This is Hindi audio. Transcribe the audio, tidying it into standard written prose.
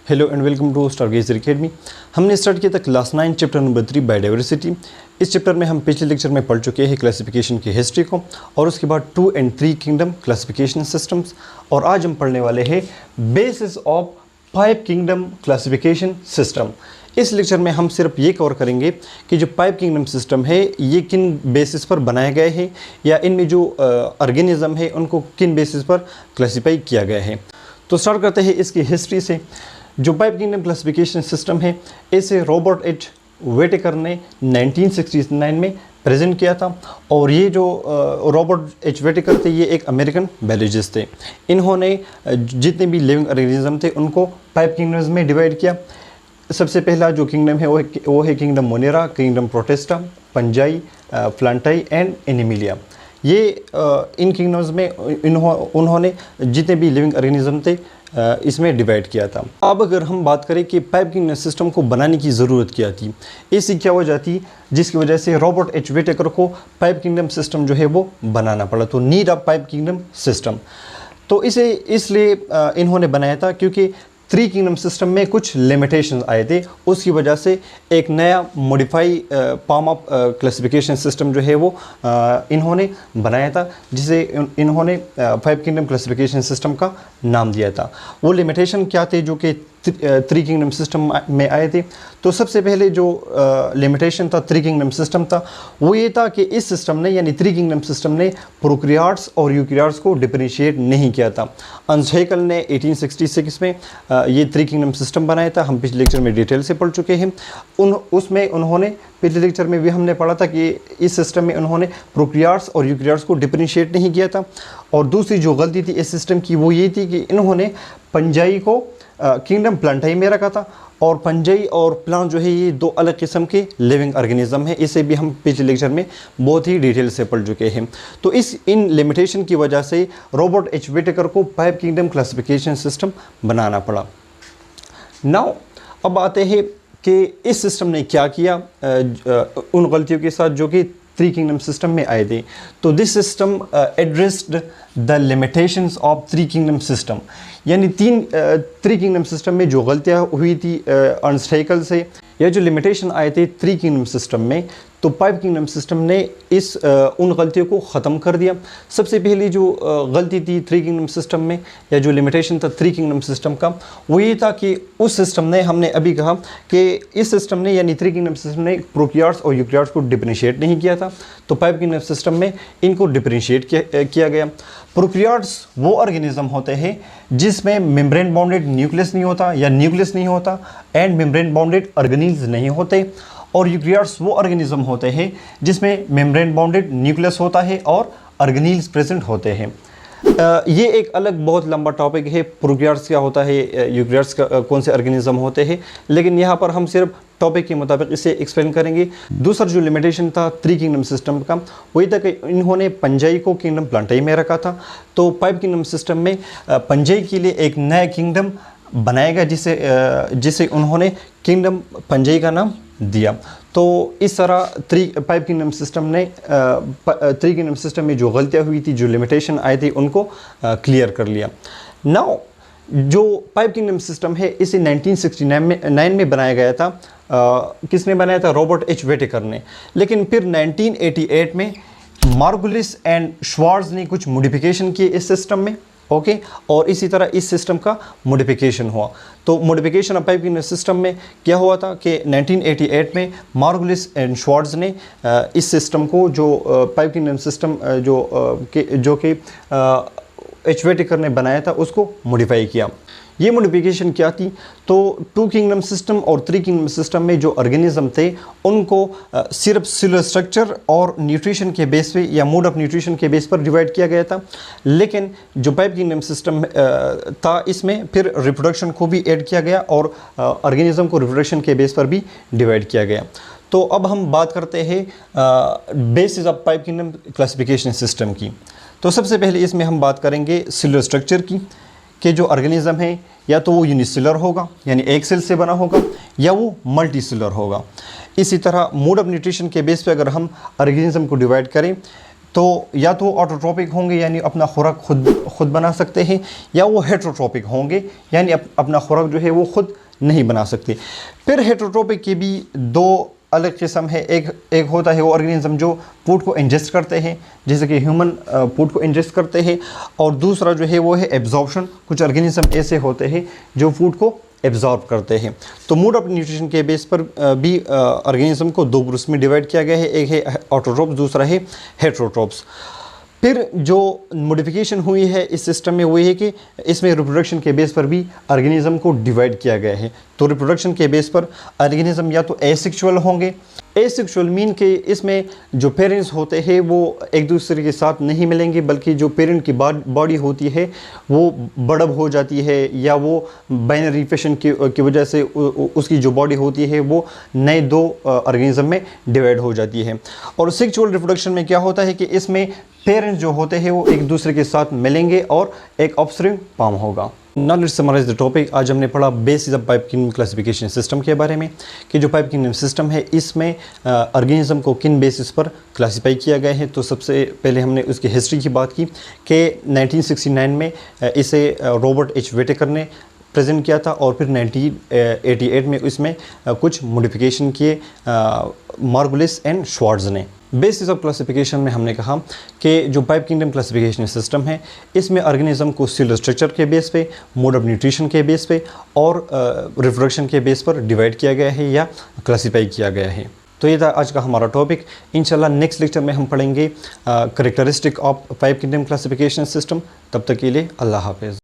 Hello and welcome to Stargazer academy. हमने स्टार्ट किया था क्लास 9 चैप्टर नंबर 3 बायोडाइवर्सिटी। इस चैप्टर में हम पिछले लेक्चर में पढ़ चुके हैं क्लासिफिकेशन की हिस्ट्री को और उसके बाद 2 and 3 किंगडम क्लासिफिकेशन सिस्टम्स, और आज हम पढ़ने वाले हैं basis of 5 kingdom classification system. इस लेक्चर में हम सिर्फ ये कवर करेंगे कि जो 5 किंगडम सिस्टम है ये किन बेसिस पर बनाए गए हैं या इनमें जो ऑर्गेनिज्म है उनको किन बेसिस पर क्लासीफाई किया गया है। तो स्टार्ट करते हैं इसकी हिस्ट्री से। जो 5 किंगडम क्लासिफिकेशन सिस्टम है इसे रॉबर्ट एच वेटेकर ने 1969 में प्रेजेंट किया था, और ये जो रॉबर्ट एच वेटेकर थे ये एक अमेरिकन बायोलॉजिस्ट थे। इन्होंने जितने भी लिविंग ऑर्गेनिज्म थे उनको 5 किंगडम्स में डिवाइड किया। सबसे पहला जो किंगडम है वो है kingdom Monera, kingdom Protista, Panjai, प्लांटाई and Animalia. ये इन किंगडम्स में उन्होंने जितने भी लिविंग ऑर्गेनिज्म थे इसमें डिवाइड किया था। अब अगर हम बात करें कि 5 किंगडम सिस्टम को बनाने की ज़रूरत क्या थी, इसकी क्या वजह थी जिसकी वजह से रॉबर्ट एच वेटेकर को 5 किंगडम सिस्टम जो है वो बनाना पड़ा। तो नीड ऑफ 5 किंगडम सिस्टम, तो इसे इसलिए इन्होंने बनाया था क्योंकि 3 किंगडम सिस्टम में कुछ लिमिटेशंस आए थे। उसकी वजह से एक नया modify form of classification system जो है वो इन्होंने बनाया था, जिसे इन्होंने 5 किंगडम क्लासिफिकेशन सिस्टम का नाम दिया था। वो लिमिटेशन क्या थे जो कि 3 किंगडम सिस्टम में आए थे। तो सबसे पहले जो लिमिटेशन था 3 किंगडम सिस्टम था वो ये था कि इस सिस्टम ने यानी 3 किंगडम सिस्टम ने प्रोकैरियोट्स और यूकैरियोट्स को डिफरेंशिएट नहीं किया था। अर्नस्ट हैकेल ने 1866 में ये 3 किंगडम सिस्टम बनाया था। हम पिछले लेक्चर में डिटेल से पढ़ चुके हैं। उसमें उन्होंने पिछले लेक्चर में भी हमने पढ़ा था कि इस सिस्टम में उन्होंने प्रोकैरियोट्स और यूकैरियोट्स को डिफरेंशिएट नहीं किया था। और दूसरी जो गलती थी इस सिस्टम की वो ये थी कि इन्होंने पंजाई को किंगडम प्लांटाई में रखा था, और पंजाई और प्लांट जो है ये 2 अलग किस्म के लिविंग ऑर्गेनिज्म है। इसे भी हम पिछले लेक्चर में बहुत ही डिटेल से पढ़ चुके हैं। तो इन लिमिटेशन की वजह से रॉबर्ट एच वेटेकर को 5 किंगडम क्लासिफिकेशन सिस्टम बनाना पड़ा। नाउ अब आते हैं कि इस सिस्टम ने क्या किया उन गलतियों के साथ जो कि 3 किंगडम सिस्टम में आए थे। तो this system addressed the limitations of 3 kingdom system, यानी 3 किंगडम सिस्टम में जो गलतियाँ हुई थी अर्नस्ट हैकेल से, या जो लिमिटेशन आए थे 3 किंगडम सिस्टम में, तो 5 किंगडम सिस्टम ने उन गलतियों को ख़त्म कर दिया। सबसे पहली जो गलती थी 3 किंगडम सिस्टम में, या जो लिमिटेशन था 3 किंगडम सिस्टम का, वो ये था कि उस सिस्टम ने, हमने अभी कहा कि इस सिस्टम ने यानी 3 किंगडम सिस्टम ने प्रोकैरियोट्स और यूकैरियोट्स को डिफरेंशिएट नहीं किया था। तो 5 किंगडम सिस्टम में इनको डिफरेंशिएट किया गया। प्रोकैरियोट्स वो ऑर्गेनिज्म होते हैं जिसमें मेम्ब्रेन बाउंडेड न्यूक्लियस नहीं होता या न्यूक्लियस नहीं होता एंड मेम्ब्रेन बाउंडेड ऑर्गेनील्स नहीं होते, और यूकैरियोट्स वो ऑर्गेनिज्म होते हैं जिसमें मेम्ब्रेन बाउंडेड न्यूक्लियस होता है और ऑर्गेनील्स प्रेजेंट होते हैं। ये एक अलग बहुत लंबा टॉपिक है, प्रोकैरियोट्स क्या होता है, यूकैरियोट्स कौन से ऑर्गेनिज्म होते हैं, लेकिन यहाँ पर हम सिर्फ टॉपिक के मुताबिक इसे एक्सप्लेन करेंगे। दूसरा जो लिमिटेशन था 3 किंगडम सिस्टम का वही था कि इन्होंने पंजाई को किंगडम प्लांटाई में रखा था। तो 5 किंगडम सिस्टम में पंजाई के लिए एक नया किंगडम बनाया गया जिसे उन्होंने किंगडम पंजाई का नाम दिया। तो इस तरह 5 किंगडम सिस्टम ने 3 किंगडम सिस्टम में जो गलतियाँ हुई थी, जो लिमिटेशन आए थे, उनको क्लियर कर लिया। नाउ जो 5 किंगडम सिस्टम है इसे 1969 में बनाया गया था। किसने बनाया था? रॉबर्ट एच वेटेकर ने। लेकिन फिर 1988 में मार्गुलिस एंड श्वार्ट्ज ने कुछ मॉडिफिकेशन किए इस सिस्टम में, ओके, और इसी तरह इस सिस्टम का मॉडिफिकेशन हुआ। तो मॉडिफिकेशन ऑफ 5 किंगडम सिस्टम में क्या हुआ था कि 1988 में मार्गुलिस एंड श्वार्ट्ज ने इस सिस्टम को, जो 5 किंगडम सिस्टम जो कि एच वेटेकर ने बनाया था, उसको मॉडिफाई किया। ये मॉडिफिकेशन क्या थी? तो 2 किंगडम सिस्टम और 3 किंगडम सिस्टम में जो ऑर्गेनिज्म थे उनको सिर्फ सेलुलर स्ट्रक्चर और न्यूट्रिशन के बेस पे या मोड ऑफ न्यूट्रिशन के बेस पर डिवाइड किया गया था। लेकिन जो 5 किंगडम सिस्टम था इसमें फिर रिप्रोडक्शन को भी ऐड किया गया और ऑर्गेनिज्म को रिप्रोडक्शन के बेस पर भी डिवाइड किया गया। तो अब हम बात करते हैं basis of 5 kingdom classification system की। तो सबसे पहले इसमें हम बात करेंगे सेलुलर स्ट्रक्चर की, कि जो ऑर्गेनिज्म है या तो वो यूनिसेलुलर होगा यानी एक सेल से बना होगा, या वो मल्टीसेलुलर होगा। इसी तरह मोड ऑफ न्यूट्रिशन के बेस पे अगर हम ऑर्गेनिज्म को डिवाइड करें तो या तो ऑटोट्रॉपिक होंगे यानी अपना खुराक खुद बना सकते हैं, या वो हेटरोट्रॉपिक होंगे यानी अपना खुराक जो है वो खुद नहीं बना सकते। फिर हेटरोट्रॉपिक के भी दो अलग किस्म है। एक होता है वो ऑर्गेनिज्म जो फूड को इंजेस्ट करते हैं, जैसे कि ह्यूमन फूड को इंजेस्ट करते हैं, और दूसरा जो है वो है एब्जॉर्प्शन। कुछ ऑर्गेनिज्म ऐसे होते हैं जो फूड को एब्जॉर्ब करते हैं। तो मोड ऑफ न्यूट्रिशन के बेस पर भी ऑर्गेनिज्म को दो ग्रुप्स में डिवाइड किया गया है, एक है ऑटोट्रोप्स, दूसरा है हेटरोट्रोप्स। फिर जो मॉडिफिकेशन हुई है इस सिस्टम में वो ये है कि इसमें रिप्रोडक्शन के बेस पर भी ऑर्गेनिज्म को डिवाइड किया गया है। तो रिप्रोडक्शन के बेस पर ऑर्गेनिज्म या तो एसेक्सुअल होंगे। एसेक्सुअल मीन के इसमें जो पेरेंट्स होते हैं वो एक दूसरे के साथ नहीं मिलेंगे, बल्कि जो पेरेंट की बॉडी होती है वो बड़ब हो जाती है, या वो बाइनरी फिशन की वजह से उसकी जो बॉडी होती है वो नए दो ऑर्गेनिज्म में डिवाइड हो जाती है। और सेक्सुअल रिप्रोडक्शन में क्या होता है कि इसमें पेरेंट्स जो होते हैं वो एक दूसरे के साथ मिलेंगे और एक ऑफस्प्रिंग फॉर्म होगा। Now let's summarise the topic. आज हमने पढ़ा basis of five kingdom classification system के बारे में, कि जो पाइप किंगडम सिस्टम है इसमें ऑर्गेनिज्म को किन बेसिस पर क्लासिफाई किया गया है। तो सबसे पहले हमने उसकी हिस्ट्री की बात की कि 1969 में इसे रॉबर्ट एच व्हिटेकर ने प्रेजेंट किया था, और फिर 1988 में इसमें कुछ मॉडिफिकेशन किए मार्गुलिस एंड श्वार्ट्ज ने। बेसिस ऑफ क्लासिफिकेशन में हमने कहा कि जो पाइप किंगडम क्लासिफिकेशन सिस्टम है इसमें ऑर्गेनिज्म को सेलुलर स्ट्रक्चर के बेस पे, मोड ऑफ न्यूट्रिशन के बेस पे और रिप्रोडक्शन के बेस पर डिवाइड किया गया है या क्लासिफाई किया गया है। तो ये था आज का हमारा टॉपिक। इंशाल्लाह नेक्स्ट लेक्चर में हम पढ़ेंगे characteristic of five kingdom classification system. तब तक के लिए अल्लाह हाफिज़।